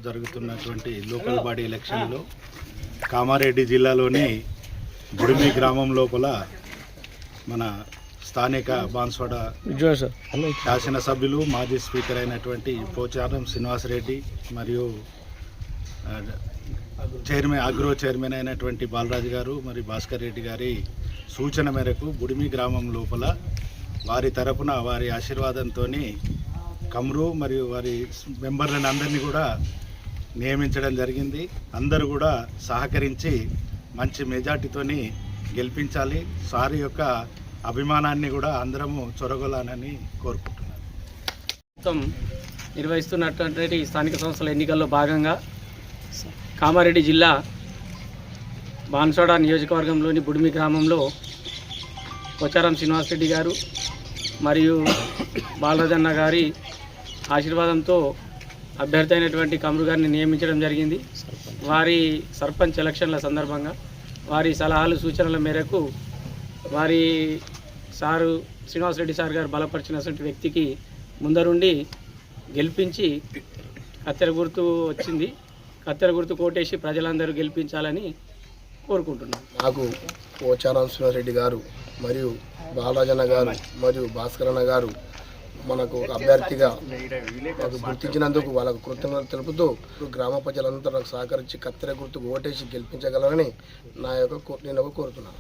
జరుగుతున్నటువంటి local body ఎలక్షన్లో కామారెడ్డి జిల్లాలోని బుడిమి గ్రామం లోపల మన స్థానిక బాన్స్వాడ శాసనసభ్యులు మాజీ స్పీకర్ అయినటువంటి పోచారం శ్రీనివాసరెడ్డి మరియు అగ్రో చైర్మన్ అయినటువంటి బాలరాజు గారు మరియు భాస్కర్ రెడ్డి గారి సూచన మేరకు బుడిమి గ్రామం లోపల వారి తరపున వారి ఆశీర్వాదంతో కమ్రు మరియు వారి మెంబర్లను అందరినీ కూడా నియమించడం జరిగింది. అందరూ కూడా సహకరించి మంచి మెజార్టీతోని గెలిపించాలి. సార్ యొక్క అభిమానాన్ని కూడా అందరము చొరగొలాలని కోరుకుంటున్నాను. మొత్తం నిర్వహిస్తున్నటువంటి స్థానిక సంస్థల ఎన్నికల్లో భాగంగా కామారెడ్డి జిల్లా బాన్స్వాడ నియోజకవర్గంలోని బుడిమి గ్రామంలో పోచారం శ్రీనివాసరెడ్డి గారు మరియు బాలరాజన్న గారి ఆశీర్వాదంతో అభ్యర్థి అయినటువంటి కమ్రు గారిని నియమించడం జరిగింది. వారి సర్పంచ్ ఎలక్షన్ల సందర్భంగా వారి సలహాలు సూచనల మేరకు వారి సారు శ్రీనివాసరెడ్డి సార్ గారు బలపరిచినటువంటి వ్యక్తికి ముందరుండి గెలిపించి కత్తెర గుర్తు వచ్చింది. కత్తెర గుర్తు కోటేసి ప్రజలందరూ గెలిపించాలని కోరుకుంటున్నాను. నాకు పోచారం శ్రీనివాసరెడ్డి గారు మరియు బాలరాజన్న గారు మరియు భాస్కరన్న గారు మనకు అభ్యర్థిగా మాకు గుర్తించినందుకు వాళ్ళకు కృతజ్ఞతలు తెలుపుతూ గ్రామ ప్రజలందరూ నాకు సహకరించి కత్తెర గుర్తుకు ఓటేసి గెలిపించగలరని నేను కోరుతున్నాను.